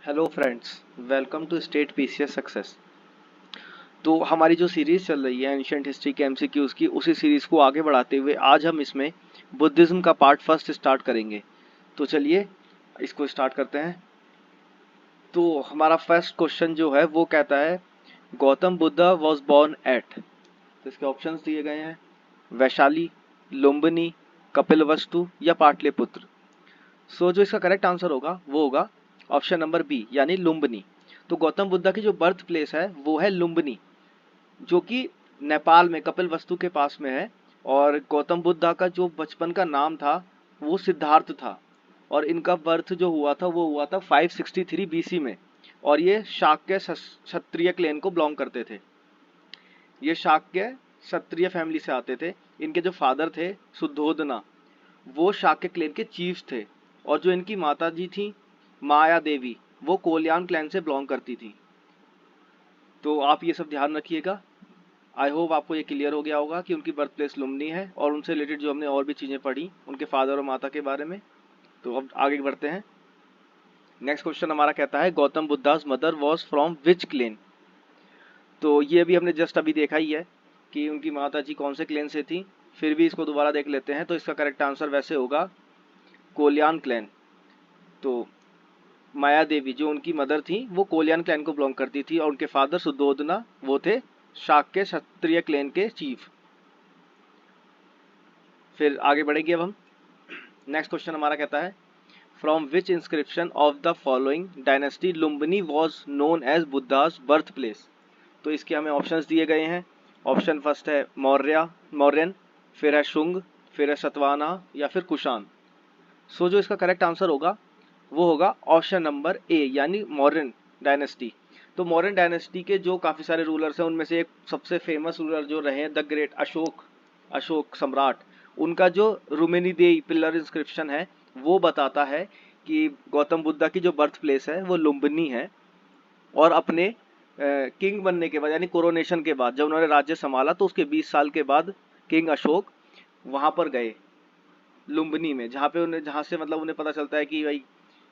Hello friends, welcome to state PCS success. तो हमारी जो सीरीज़ चल रही है एंशिएंट हिस्ट्री के एमसीक्यूज़ की, उसी सीरीज़ को आगे बढ़ाते हुए आज हम इसमें बुद्धिज़्म का पार्ट फर्स्ट स्टार्ट करेंगे। तो चलिए इसको स्टार्ट करते हैं। तो हमारा फर्स्ट क्वेश्चन जो है वो कहता है Gautam Buddha was born at. तो इसके ऑप्शंस दिए गए हैं वैशाली, लुम्बिनी, कपिलवस्तु या पाटलिपुत्र। सो जो इसका करेक्ट आंसर होगा वो होगा ऑप्शन नंबर बी यानी लुम्बिनी। तो गौतम बुद्धा की जो बर्थ प्लेस है वो है लुम्बिनी, जो कि नेपाल में कपिलवस्तु के पास में है। और गौतम बुद्धा का जो बचपन का नाम था वो सिद्धार्थ था। और इनका बर्थ जो हुआ था वो हुआ था 563 बीसी में। और ये शाक्य क्षत्रिय क्लेन को बिलोंग करते थे। ये शाक्य क्षत्रिय फैमिली से आते थे। इनके जो फादर थे सुद्धोधना, वो शाक्य क्लेन के चीफ थे। और जो इनकी माता जी थी माया देवी, वो कोल्यान क्लैन से बिलोंग करती थी। तो आप ये सब ध्यान रखिएगा। आई होप आपको ये क्लियर हो गया होगा कि उनकी बर्थ प्लेस लुम्बिनी है और उनसे रिलेटेड जो हमने और भी चीज़ें पढ़ी उनके फादर और माता के बारे में। तो अब आगे बढ़ते हैं। नेक्स्ट क्वेश्चन हमारा कहता है Gautam Buddha's mother was from which clan. तो ये भी हमने जस्ट अभी देखा ही है कि उनकी माता जी कौन से क्लेन से थी। फिर भी इसको दोबारा देख लेते हैं। तो इसका करेक्ट आंसर वैसे होगा कोल्यान क्लैन। तो माया देवी जो उनकी मदर थी वो कोल्यान क्लैन को बिलोंग करती थी और उनके फादर सुद्धोधना वो थे शाक्य क्षत्रिय क्लैन के चीफ। फिर आगे बढ़ेंगे अब हम। नेक्स्ट क्वेश्चन हमारा कहता है from which inscription of the following dynasty Lumbini was known as Buddha's birth place. तो इसके हमें ऑप्शंस दिए गए हैं। ऑप्शन फर्स्ट है मौर्यन, फिर है शुंग, फिर है सतवाना या फिर कुषाण। सो जो इसका करेक्ट आंसर होगा वो होगा ऑप्शन नंबर ए यानी मौर्यन डायनेस्टी। तो मौर्यन डायनेस्टी के जो काफ़ी सारे रूलर्स हैं उनमें से एक सबसे फेमस रूलर जो रहे द ग्रेट अशोक सम्राट, उनका जो रुमेनिदेई पिलर इंस्क्रिप्शन है वो बताता है कि गौतम बुद्धा की जो बर्थ प्लेस है वो लुम्बिनी है। और अपने किंग बनने के बाद यानी कोरोनेशन के बाद जब उन्होंने राज्य संभाला तो उसके 20 साल के बाद किंग अशोक वहाँ पर गए लुम्बिनी में, जहाँ से मतलब उन्हें पता चलता है कि भाई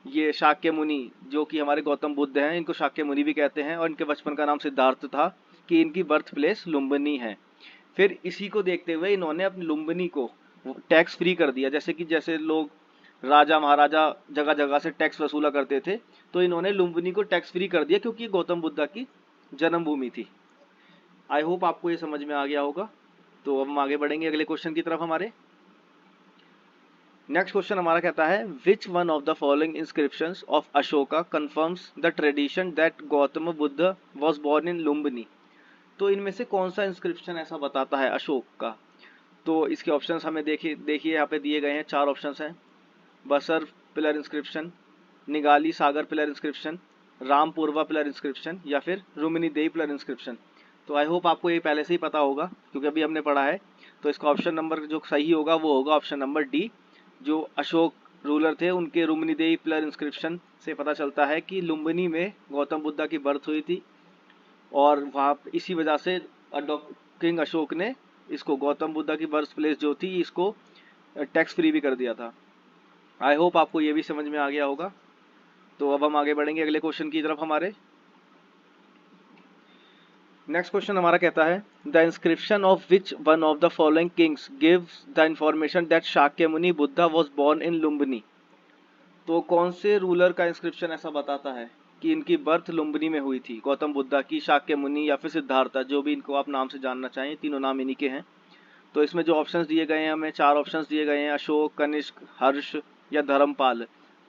ये शाक्य मुनि जो कि हमारे गौतम बुद्ध हैं इनको शाक्य मुनि भी कहते हैं और इनके बचपन का नाम सिद्धार्थ था, कि इनकी बर्थ प्लेस लुम्बिनी है। फिर इसी को देखते हुए इन्होंने अपनी लुम्बिनी को टैक्स फ्री कर दिया। जैसे लोग राजा महाराजा जगह जगह से टैक्स वसूला करते थे, तो इन्होंने लुम्बिनी को टैक्स फ्री कर दिया क्योंकि ये गौतम बुद्धा की जन्मभूमि थी। आई होप आपको ये समझ में आ गया होगा। तो अब हम आगे बढ़ेंगे अगले क्वेश्चन की तरफ हमारे। नेक्स्ट क्वेश्चन हमारा कहता है which one of the following inscriptions of Ashoka confirms the tradition that Gautam Buddha was born in Lumbini. तो इनमें से कौन सा इंस्क्रिप्शन ऐसा बताता है अशोक का। तो इसके ऑप्शंस हमें देखिए यहाँ पे दिए गए हैं। 4 ऑप्शंस हैं Basar pillar inscription, Nigali Sagar pillar inscription, Rampurva pillar inscription या फिर रुमिनीदेई पिलर इंस्क्रिप्शन। तो आई होप आपको ये पहले से ही पता होगा क्योंकि अभी हमने पढ़ा है। तो इसका ऑप्शन नंबर जो सही होगा वो होगा ऑप्शन नंबर डी। जो अशोक रूलर थे उनके रुमिनीदेई पिलर इंस्क्रिप्शन से पता चलता है कि लुम्बिनी में गौतम बुद्धा की बर्थ हुई थी। और वहाँ इसी वजह से किंग अशोक ने इसको गौतम बुद्धा की बर्थ प्लेस जो थी इसको टैक्स फ्री भी कर दिया था। आई होप आपको ये भी समझ में आ गया होगा। तो अब हम आगे बढ़ेंगे अगले क्वेश्चन की तरफ हमारे। नेक्स्ट क्वेश्चन हमारा कहता है the inscription of which one of the following kings gives the information that Shakyamuni Buddha was born in Lumbini. तो कौन से रूलर का इंस्क्रिप्शन ऐसा बताता है कि इनकी बर्थ लुम्बिनी में हुई थी, गौतम बुद्धा की, शाक्यमुनि या फिर सिद्धार्था, जो भी इनको आप नाम से जानना चाहें, तीनों नाम इन्हीं के हैं। तो इसमें जो ऑप्शंस दिए गए हैं हमें 4 ऑप्शंस दिए गए हैं अशोक, कनिष्क, हर्ष या धर्मपाल।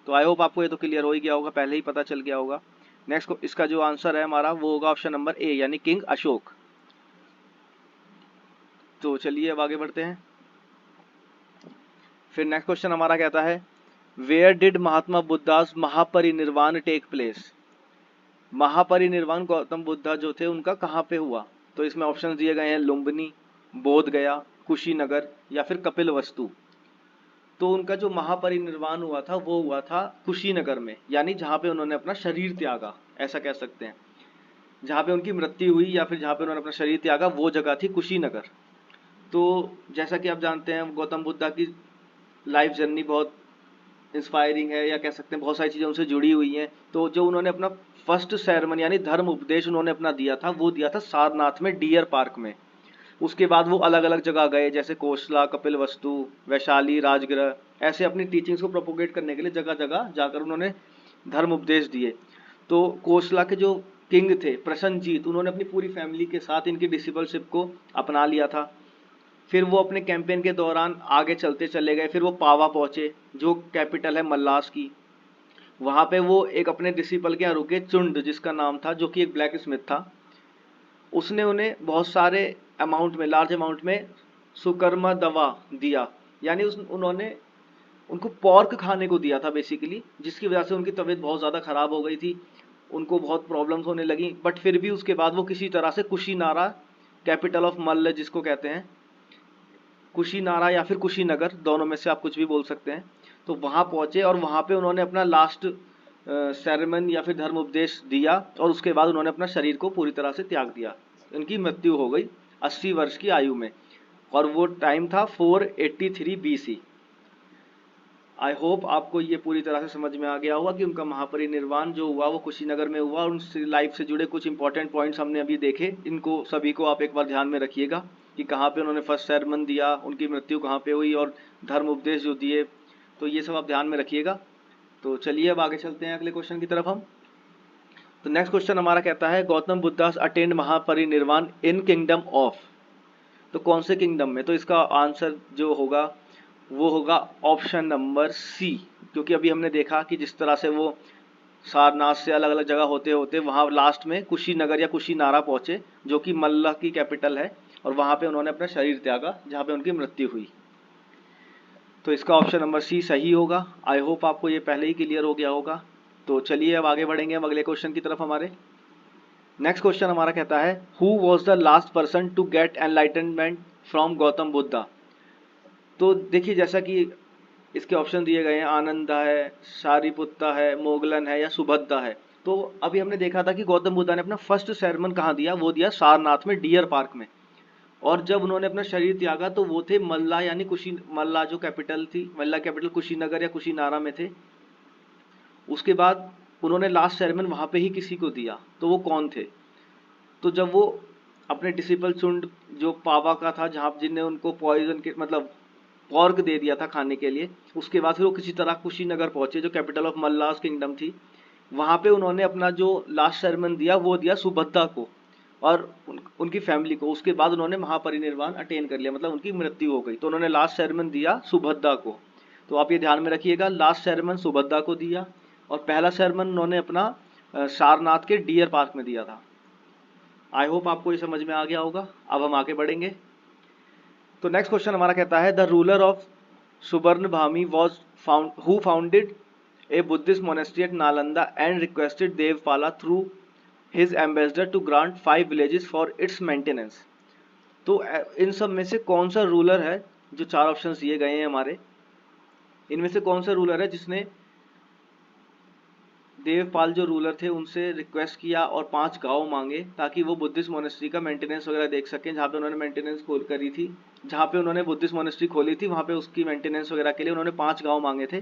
तो आई होप आपको ये तो क्लियर हो ही गया होगा, पहले ही पता चल गया होगा। नेक्स्ट इसका जो आंसर है हमारा वो होगा ऑप्शन नंबर ए यानी किंग अशोक। तो चलिए अब आगे बढ़ते हैं। फिर नेक्स्ट क्वेश्चन हमारा कहता है where did Mahatma Buddha's Mahaparinirvana take place. Mahaparinirvana Gautam Buddha जो थे उनका कहाँ पे हुआ। तो इसमें ऑप्शंस दिए गए हैं लुम्बिनी, बोध गया, कुशीनगर या फिर कपिलवस्तु। तो उनका जो महापरिनिर्वाण हुआ था वो हुआ था कुशीनगर में, यानी जहाँ पे उन्होंने अपना शरीर त्यागा, ऐसा कह सकते हैं। जहाँ पे उनकी मृत्यु हुई या फिर जहाँ पे उन्होंने अपना शरीर त्यागा वो जगह थी कुशीनगर। तो जैसा कि आप जानते हैं गौतम बुद्धा की लाइफ जर्नी बहुत इंस्पायरिंग है, या कह सकते हैं बहुत सारी चीज़ें उनसे जुड़ी हुई हैं। तो जो उन्होंने अपना फर्स्ट सेरेमनी यानी धर्म उपदेश उन्होंने अपना दिया था, वो दिया था सारनाथ में डियर पार्क में। उसके बाद वो अलग अलग जगह गए, जैसे कोसला, कपिलवस्तु, वैशाली, राजगृह, ऐसे अपनी टीचिंग्स को प्रोपोगेट करने के लिए जगह जगह जाकर उन्होंने धर्म उपदेश दिए। तो कोसला के जो किंग थे प्रसन्नजीत, उन्होंने अपनी पूरी फैमिली के साथ इनकी डिसिपलशिप को अपना लिया था। फिर वो अपने कैंपेन के दौरान आगे चलते चले गए, फिर वो पावा पहुंचे जो कैपिटल है मल्लास की। वहां पे वो एक अपने डिसिपल के यहाँ रुके, चुंड जिसका नाम था, जो कि एक ब्लैक स्मिथ था। उसने उन्हें बहुत सारे अमाउंट में, लार्ज अमाउंट में सुकर्मा दवा दिया, यानी उन्होंने उनको पॉर्क खाने को दिया था बेसिकली, जिसकी वजह से उनकी तबीयत बहुत ज़्यादा ख़राब हो गई थी, उनको बहुत प्रॉब्लम्स होने लगी। बट फिर भी उसके बाद वो किसी तरह से कुशीनारा, कैपिटल ऑफ मल्ल जिसको कहते हैं, कुशीनारा या फिर कुशीनगर, दोनों में से आप कुछ भी बोल सकते हैं, तो वहाँ पहुँचे और वहाँ पे उन्होंने अपना लास्ट सेरेमन या फिर धर्म उपदेश दिया, और उसके बाद उन्होंने अपना शरीर को पूरी तरह से त्याग दिया। इनकी मृत्यु हो गई 80 वर्ष की आयु में, और वो टाइम था 483 BC। आई होप आपको ये पूरी तरह से समझ में आ गया होगा कि उनका महापरिनिर्वाण जो हुआ वो कुशीनगर में हुआ, और उनसे लाइफ से जुड़े कुछ इंपॉर्टेंट पॉइंट्स हमने अभी देखे। इनको सभी को आप एक बार ध्यान में रखिएगा कि कहाँ पे उन्होंने फर्स्ट सेरेमन दिया, उनकी मृत्यु कहाँ पे हुई, और धर्म उपदेश जो दिए, तो ये सब आप ध्यान में रखिएगा। तो चलिए अब आगे चलते हैं अगले क्वेश्चन की तरफ हम। तो नेक्स्ट क्वेश्चन हमारा कहता है Gautam Buddhas attend Mahaparinirvan in kingdom of. तो कौन से किंगडम में? तो इसका आंसर जो होगा वो होगा ऑप्शन नंबर सी, क्योंकि अभी हमने देखा कि जिस तरह से वो सारनाथ से अलग अलग जगह होते होते वहाँ लास्ट में कुशीनगर या कुशीनारा पहुँचे, जो कि मल्ल की कैपिटल है, और वहाँ पे उन्होंने अपना शरीर त्यागा, जहाँ पे उनकी मृत्यु हुई। तो इसका ऑप्शन नंबर सी सही होगा। आई होप आपको ये पहले ही क्लियर हो गया होगा। तो चलिए अब आगे बढ़ेंगे हम अगले क्वेश्चन की तरफ हमारे। नेक्स्ट क्वेश्चन हमारा कहता है who was the last person to get enlightenment from Gautam Buddha. तो देखिए, जैसा कि इसके ऑप्शन दिए गए हैं, आनंदा है, सारिपुत्ता है, मोगलन है, या सुभद्दा है। तो अभी हमने देखा था कि गौतम बुद्धा ने अपना फर्स्ट सेरेमन कहाँ दिया, वो दिया सारनाथ में डियर पार्क में। और जब उन्होंने अपना शरीर त्यागा तो वो थे मल्ला, यानी मल्ला जो कैपिटल थी, मल्ला कैपिटल कुशीनगर या कुशीनारा में थे। उसके बाद उन्होंने लास्ट सेरेमन वहाँ पे ही किसी को दिया, तो वो कौन थे? तो जब वो अपने डिसिपल चुंड जो पावा का था, जहाँ जिनने उनको पॉइजन के मतलब पॉर्क दे दिया था खाने के लिए, उसके बाद फिर वो किसी तरह कुशीनगर पहुंचे जो कैपिटल ऑफ मल्लास किंगडम थी। वहाँ पे उन्होंने अपना जो लास्ट सेरेमन दिया वो दिया सुभद्दा को और उनकी फैमिली को। उसके बाद उन्होंने महापरिनिर्वाण अटेन कर लिया, मतलब उनकी मृत्यु हो गई। तो उन्होंने लास्ट सेरेमन दिया सुभद्दा को। तो आप ये ध्यान में रखिएगा, लास्ट सेरेमन सुभद्दा को दिया, और पहला सेरेमन उन्होंने अपना सारनाथ के डियर पार्क में दिया था। आई होप आपको ये समझ में आ गया होगा। अब हम आगे बढ़ेंगे। तो नेक्स्ट क्वेश्चन हमारा कहता है the ruler of Suvarnabhumi was who founded a Buddhist monastery at Nalanda and requested Devapala through his ambassador to grant 5 villages for its maintenance. तो इन सब में से कौन सा रूलर है, जो 4 ऑप्शंस दिए गए हैं हमारे, इनमें से कौन सा रूलर है जिसने देवपाल जो रूलर थे उनसे रिक्वेस्ट किया और 5 गांव मांगे ताकि वो बुद्धिस्ट मोनेस्ट्री का मेंटेनेंस वगैरह देख सकें, जहाँ पे उन्होंने मेंटेनेंस खोल करी थी, जहाँ पे उन्होंने बुद्धिस्ट मोनेस्ट्री खोली थी वहाँ पे उसकी मेंटेनेंस वगैरह के लिए उन्होंने 5 गांव मांगे थे।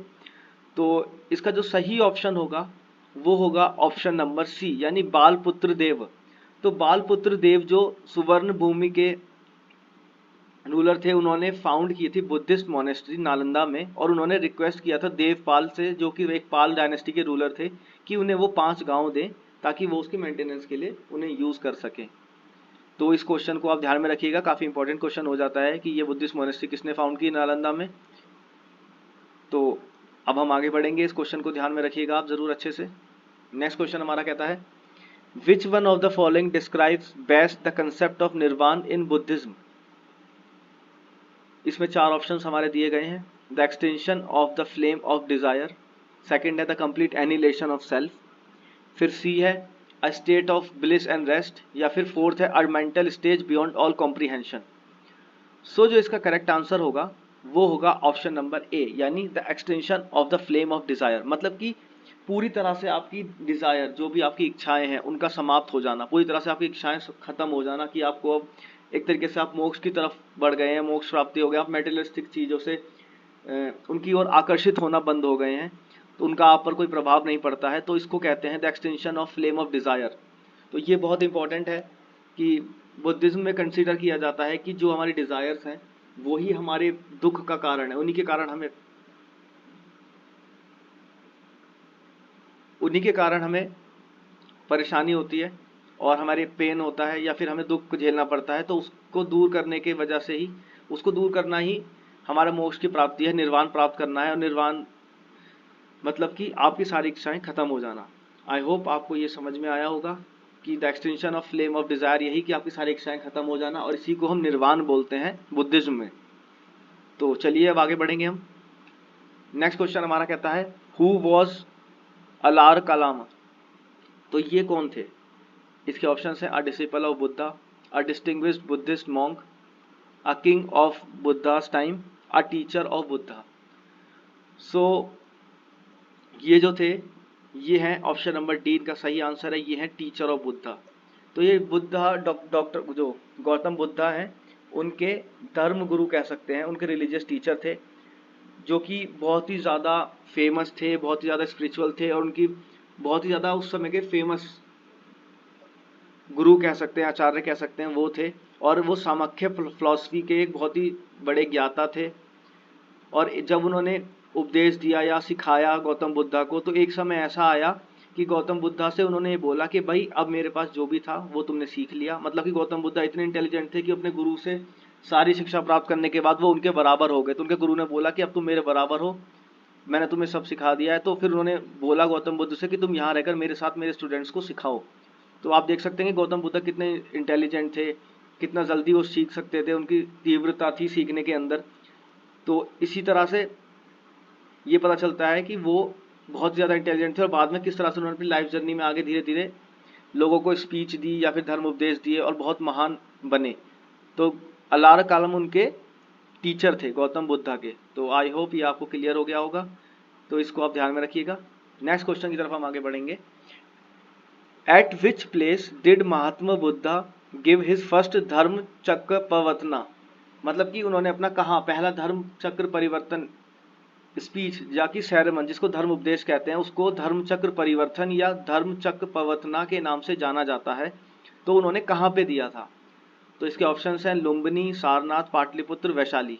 तो इसका जो सही ऑप्शन होगा वो होगा ऑप्शन नंबर सी, यानी बालपुत्र देव। तो बालपुत्र देव जो सुवर्ण भूमि के रूलर थे, उन्होंने फाउंड की थी बुद्धिस्ट मोनेस्ट्री नालंदा में, और उन्होंने रिक्वेस्ट किया था देवपाल से, जो कि एक पाल डायनेस्टी के रूलर थे, कि उन्हें वो 5 गांव दें ताकि वो उसके मेंटेनेंस के लिए उन्हें यूज़ कर सकें। तो इस क्वेश्चन को आप ध्यान में रखिएगा, काफ़ी इंपॉर्टेंट क्वेश्चन हो जाता है कि ये बुद्धिस्ट मोनेस्ट्री किसने फाउंड की नालंदा में। तो अब हम आगे बढ़ेंगे, इस क्वेश्चन को ध्यान में रखिएगा आप ज़रूर अच्छे से। नेक्स्ट क्वेश्चन हमारा कहता है which one of the following describes best the concept of निर्वाण इन बुद्धिज्म। इसमें 4 ऑप्शंस हमारे दिए गए हैं। The extension of the flame of desire, second है the complete annihilation of self, फिर सी है a state of bliss and rest, या फिर फोर्थ है a mental stage beyond all comprehension. So जो इसका करेक्ट आंसर होगा वो होगा ऑप्शन नंबर ए, यानी the extension of the flame of Dzire. मतलब कि पूरी तरह से आपकी डिजायर, जो भी आपकी इच्छाएं हैं, उनका समाप्त हो जाना, पूरी तरह से आपकी इच्छाएं खत्म हो जाना, कि आपको अब एक तरीके से आप मोक्ष की तरफ बढ़ गए हैं, मोक्ष प्राप्ति हो गया, आप मेटेरियलिस्टिक चीज़ों से उनकी ओर आकर्षित होना बंद हो गए हैं, तो उनका आप पर कोई प्रभाव नहीं पड़ता है, तो इसको कहते हैं the extension of flame of desire. तो ये बहुत इंपॉर्टेंट है कि बुद्धिज्म में कंसीडर किया जाता है कि जो हमारी डिज़ायर्स हैं वो ही हमारे दुख का कारण है, उन्हीं के कारण हमें परेशानी होती है और हमारे पेन होता है या फिर हमें दुख को झेलना पड़ता है। तो उसको दूर करने के वजह से ही, उसको दूर करना ही हमारा मोक्ष की प्राप्ति है, निर्वाण प्राप्त करना है। और निर्वाण मतलब कि आपकी सारी इच्छाएं खत्म हो जाना। आई होप आपको ये समझ में आया होगा कि the extension of flame of Dzire यही कि आपकी सारी इच्छाएं खत्म हो जाना, और इसी को हम निर्वाण बोलते हैं बुद्धिज्म में। तो चलिए अब आगे बढ़ेंगे हम। नेक्स्ट क्वेश्चन हमारा कहता है हु वॉज अलार कलाम। तो ये कौन थे? इसके ऑप्शन है a disciple of Buddha, a distinguished Buddhist monk, a king of Buddha's time, a teacher of Buddha. So ये जो थे ये हैं ऑप्शन नंबर डी, इनका सही आंसर है, ये हैं टीचर ऑफ बुद्धा। तो ये बुद्धा डॉक्टर जो गौतम बुद्धा हैं उनके धर्म गुरु कह सकते हैं, उनके रिलीजियस टीचर थे, जो कि बहुत ही ज़्यादा फेमस थे, बहुत ही ज़्यादा स्पिरिचुअल थे, और उनकी बहुत ही ज़्यादा उस समय के फेमस गुरु कह सकते हैं, आचार्य कह सकते हैं, वो थे। और वो सामाख्य फिलॉसफी के एक बहुत ही बड़े ज्ञाता थे। और जब उन्होंने उपदेश दिया या सिखाया गौतम बुद्धा को, तो एक समय ऐसा आया कि गौतम बुद्धा से उन्होंने ये बोला कि भाई अब मेरे पास जो भी था वो तुमने सीख लिया। मतलब कि गौतम बुद्धा इतने इंटेलिजेंट थे कि अपने गुरु से सारी शिक्षा प्राप्त करने के बाद वो उनके बराबर हो गए। तो उनके गुरु ने बोला कि अब तुम मेरे बराबर हो, मैंने तुम्हें सब सिखा दिया है। तो फिर उन्होंने बोला गौतम बुद्ध से कि तुम यहाँ रहकर मेरे साथ मेरे स्टूडेंट्स को सिखाओ। तो आप देख सकते हैं कि गौतम बुद्ध कितने इंटेलिजेंट थे, कितना जल्दी वो सीख सकते थे, उनकी तीव्रता थी सीखने के अंदर। तो इसी तरह से ये पता चलता है कि वो बहुत ज़्यादा इंटेलिजेंट थे, और बाद में किस तरह से उन्होंने अपनी लाइफ जर्नी में आगे धीरे धीरे लोगों को स्पीच दी या फिर धर्म उपदेश दिए और बहुत महान बने। तो अलार कालम उनके टीचर थे गौतम बुद्धा के। तो आई होप ये आपको क्लियर हो गया होगा, तो इसको आप ध्यान में रखिएगा। नेक्स्ट क्वेश्चन की तरफ हम आगे बढ़ेंगे। Eight which place did Mahatma Buddha give his first धर्म चक्र प्रवर्तना। मतलब कि उन्होंने अपना कहाँ पहला धर्म चक्र परिवर्तन स्पीच या कि सेरेमन, जिसको धर्म उपदेश कहते हैं, उसको धर्म चक्र परिवर्तन या धर्म चक्र प्रवर्तना के नाम से जाना जाता है। तो उन्होंने कहाँ पे दिया था? तो इसके ऑप्शंस हैं लुम्बिनी, सारनाथ, पाटलिपुत्र, वैशाली।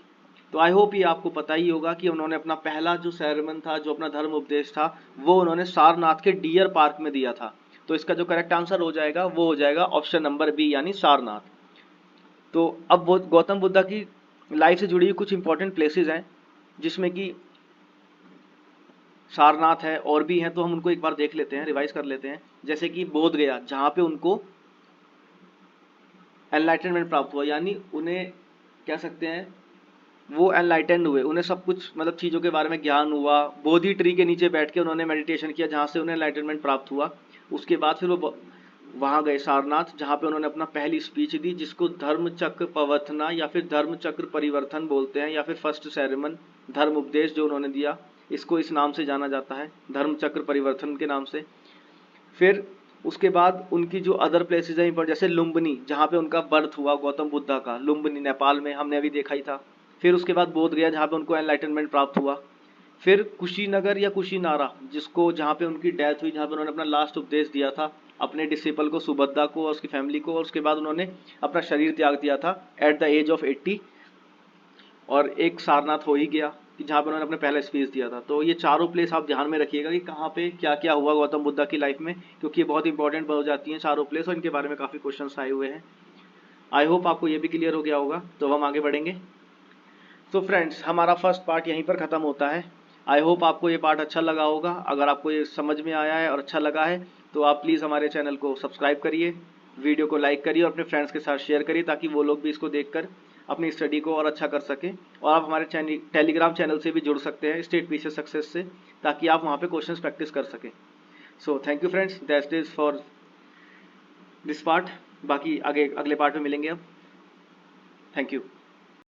तो आई होप ये आपको पता ही होगा कि उन्होंने अपना पहला जो सेरेमन था, जो अपना धर्म उपदेश था, वो उन्होंने सारनाथ के डियर पार्क में दिया था। तो इसका जो करेक्ट आंसर हो जाएगा वो हो जाएगा ऑप्शन नंबर बी, यानी सारनाथ। तो अब वो गौतम बुद्धा की लाइफ से जुड़ी हुई कुछ इंपॉर्टेंट प्लेसेस हैं, जिसमें कि सारनाथ है और भी हैं, तो हम उनको एक बार देख लेते हैं, रिवाइज कर लेते हैं। जैसे कि बोध गया, जहाँ पे उनको एनलाइटनमेंट प्राप्त हुआ, यानी उन्हें कह सकते हैं वो एनलाइटेंड हुए, उन्हें सब कुछ मतलब चीज़ों के बारे में ज्ञान हुआ। बोधि ट्री के नीचे बैठ के उन्होंने मेडिटेशन किया, जहाँ से उन्हें एनलाइटनमेंट प्राप्त हुआ। उसके बाद फिर वो वहाँ गए सारनाथ, जहाँ पे उन्होंने अपना पहली स्पीच दी, जिसको धर्म चक्र प्रवर्तना या फिर धर्म चक्र परिवर्तन बोलते हैं, या फिर फर्स्ट सेरेमन धर्म उपदेश जो उन्होंने दिया, इसको इस नाम से जाना जाता है, धर्म चक्र परिवर्तन के नाम से। फिर उसके बाद उनकी जो अदर प्लेसेस हैं पर, जैसे लुम्बिनी, जहाँ पे उनका बर्थ हुआ गौतम बुद्धा का, लुम्बिनी नेपाल में, हमने अभी देखा ही था। फिर उसके बाद बोध गया, जहाँ पे उनको एनलाइटनमेंट प्राप्त हुआ। फिर कुशीनगर या कुशीनारा, जिसको जहाँ पे उनकी डेथ हुई, जहाँ पे उन्होंने अपना लास्ट उपदेश दिया था अपने डिसिपल को, सुभद्रा को और उसकी फैमिली को, और उसके बाद उन्होंने अपना शरीर त्याग दिया था एट द एज ऑफ 80। और एक सारनाथ हो ही गया कि जहाँ पे उन्होंने अपने पहला स्पीच दिया था। तो ये चारों प्लेस आप ध्यान में रखिएगा कि कहाँ पे क्या क्या हुआ गौतम बुद्धा की लाइफ में, क्योंकि ये बहुत इंपॉर्टेंट हो जाती हैं चारों प्लेस, और इनके बारे में काफ़ी क्वेश्चंस आए हुए हैं। आई होप आपको ये भी क्लियर हो गया होगा। तो हम आगे बढ़ेंगे। तो फ्रेंड्स, हमारा फर्स्ट पार्ट यहीं पर ख़त्म होता है। आई होप आपको ये पार्ट अच्छा लगा होगा। अगर आपको ये समझ में आया है और अच्छा लगा है, तो आप प्लीज़ हमारे चैनल को सब्सक्राइब करिए, वीडियो को लाइक करिए और अपने फ्रेंड्स के साथ शेयर करिए, ताकि वो लोग भी इसको देखकर अपनी स्टडी को और अच्छा कर सकें। और आप हमारे टेलीग्राम चैनल से भी जुड़ सकते हैं, स्टेट पीसीएस सक्सेस से, ताकि आप वहाँ पे क्वेश्चंस प्रैक्टिस कर सकें। So thank you friends, that's is for this part. बाकी आगे अगले पार्ट में मिलेंगे अब। Thank you.